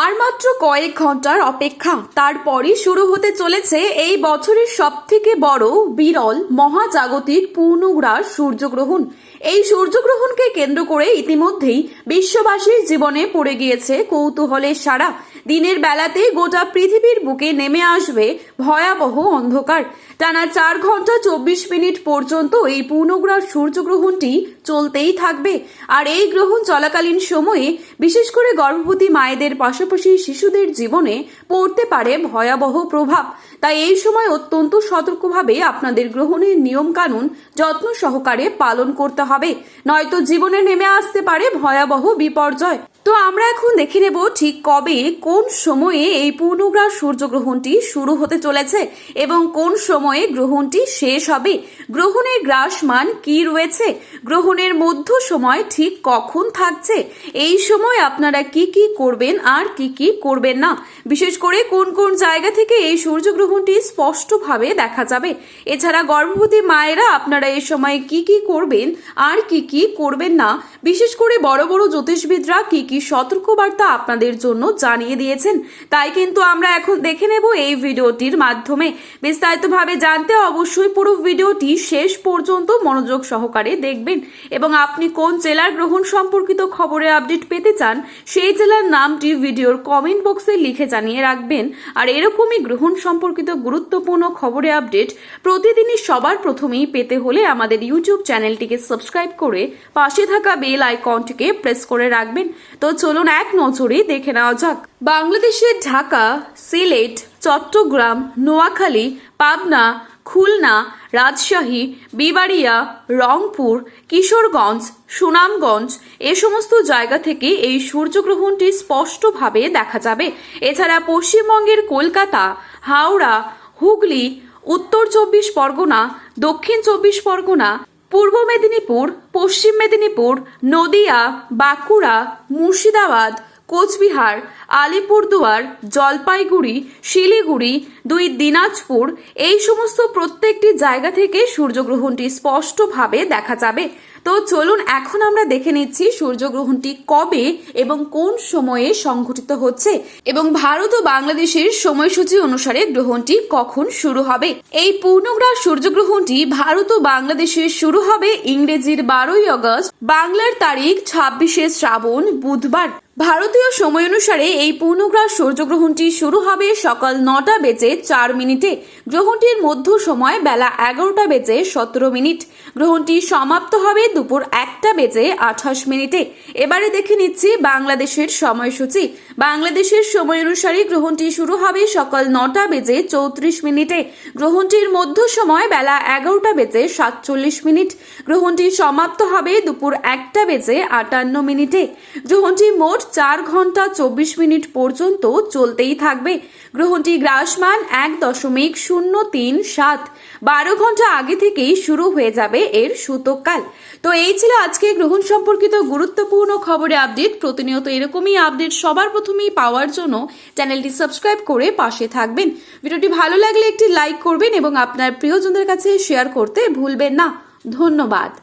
আর মাত্র কয়েক ঘন্টার অপেক্ষা, তারপরই শুরু হতে চলেছে এই বছরের সবথেকে বড় বিরল মহাজাগতিক পূর্ণগ্রাস সূর্যগ্রহণ। এই সূর্যগ্রহণকে কেন্দ্র করে ইতিমধ্যেই বিশ্ববাসীর জীবনে পড়ে গিয়েছে কৌতূহলের সাড়া। দিনের বেলাতে গোটা পৃথিবীর বুকে নেমে আসবে ভয়াবহ অন্ধকার। টানা 4 ঘন্টা 24 মিনিট পর্যন্ত এই পূর্ণগ্রাস সূর্যগ্রহণটি চলতেই থাকবে। আর এই গ্রহণ চলাকালীন সময়ে বিশেষ করে গর্ভবতী মায়েদের পাশাপাশি শিশুদের জীবনে পড়তে পারে ভয়াবহ প্রভাব। তাই এই সময় অত্যন্ত সতর্কভাবে আপনাদের গ্রহণের নিয়ম কানুন যত্ন সহকারে পালন করতে হবে, নয়তো জীবনে নেমে আসতে পারে ভয়াবহ বিপর্যয়। তো আমরা এখন দেখে নেব ঠিক কবে কোন সময়ে এই পূর্ণগ্রাস সূর্যগ্রহণটি শুরু হতে চলেছে এবং কোন সময়ে গ্রহণটি শেষ হবে। গ্রহণের গ্রাস মান কি রয়েছে, গ্রহণের মধ্য সময় ঠিক কখন থাকছে, এই সময় আপনারা কি কি করবেন আর কি কি করবেন না, বিশেষ করে কোন কোন জায়গা থেকে এই সূর্যগ্রহণটি স্পষ্টভাবে দেখা যাবে। এছাড়া গর্ভবতী মায়েরা আপনারা এই সময় কি কি করবেন আর কি কি করবেন না, বিশেষ করে বড় বড় জ্যোতিষবিদরা কি কি সতর্কবার্তা আপনাদের জন্য জানিয়ে দিয়েছেন, তাই কিন্তু আমরা এখন দেখে নেব এই ভিডিওটির মাধ্যমে। বিস্তারিতভাবে জানতে অবশ্যই পুরো ভিডিওটি শেষ পর্যন্ত মনোযোগ সহকারে দেখবেন এবং আপনি কোন জেলার গ্রহণ সম্পর্কিত খবরের আপডেট পেতে চান সেই জেলার নামটি ভিডিওর কমেন্ট বক্সে লিখে জানিয়ে রাখবেন। আর এরকমই গ্রহণ সম্পর্কিত গুরুত্বপূর্ণ খবরের আপডেট প্রতিদিনই সবার প্রথমেই পেতে হলে আমাদের ইউটিউব চ্যানেলটিকে সাবস্ক্রাইব করে পাশে থাকা বেল আইকনটিকে প্রেস করে রাখবেন। তো চলুন এক নজরে দেখে নেওয়া যাক। বাংলাদেশের ঢাকা, সিলেট, চট্টগ্রাম, নোয়াখালী, পাবনা, খুলনা, রাজশাহী, বিবাড়িয়া, রংপুর, কিশোরগঞ্জ, সুনামগঞ্জ এ সমস্ত জায়গা থেকে এই সূর্যগ্রহণটি স্পষ্টভাবে দেখা যাবে। এছাড়া পশ্চিমবঙ্গের কলকাতা, হাওড়া, হুগলি, উত্তর 24 পরগনা, দক্ষিণ 24 পরগনা, পূর্ব মেদিনীপুর, পশ্চিম মেদিনীপুর, নদিয়া, বাঁকুড়া, মুর্শিদাবাদ, কোচবিহার, আলিপুরদুয়ার, জলপাইগুড়ি, শিলিগুড়ি, 2 দিনাজপুর এই সমস্ত প্রত্যেকটি জায়গা থেকে সূর্যগ্রহণটি স্পষ্টভাবে দেখা যাবে। তো চলুন এখন আমরা দেখে নিচ্ছি সূর্যগ্রহণটি কবে এবং কোন সময়ে সংঘটিত হচ্ছে এবং ভারত ও বাংলাদেশের সময়সূচি অনুসারে গ্রহণটি কখন শুরু হবে। এই পূর্ণগ্রাস সূর্যগ্রহণটি ভারত ও বাংলাদেশে শুরু হবে ইংরেজির 12ই আগস্ট, বাংলার তারিখ 26শে শ্রাবণ বুধবার। ভারতীয় সময় অনুসারে এই পূর্ণগ্রাস সূর্যগ্রহণটি শুরু হবে সকাল 9টা বেজে 4 মিনিটে। গ্রহণটির মধ্য সময় বেলা 11টা বেজে 17 মিনিট। গ্রহণটি সমাপ্ত হবে দুপুর 1টা বেজে 28 মিনিটে। এবারে দেখে নিচ্ছি বাংলাদেশের সময়সূচি। বাংলাদেশের সময় অনুসারে গ্রহণটি শুরু হবে সকাল 9টা বেজে 34 মিনিটে। গ্রহণটির মধ্য সময় বেলা 11টা বেজে 47 মিনিট। গ্রহণটি সমাপ্ত হবে দুপুর 1টা বেজে 58 মিনিটে। গ্রহণটি মোট 4 ঘন্টা 24 মিনিট পর্যন্ত চলতেই থাকবে। গ্রহণটি গ্রাসমান 1.037। 12 ঘন্টা আগে থেকেই শুরু হয়ে যাবে এর সূতককাল। তো এই ছিল আজকে গ্রহণ সম্পর্কিত গুরুত্বপূর্ণ খবরের আপডেট। প্রতিনিয়ত এরকমই আপডেট সবার প্রথমেই পাওয়ার জন্য চ্যানেলটি সাবস্ক্রাইব করে পাশে থাকবেন। ভিডিওটি ভালো লাগলে একটি লাইক করবেন এবং আপনার প্রিয়জনদের কাছে শেয়ার করতে ভুলবেন না। ধন্যবাদ।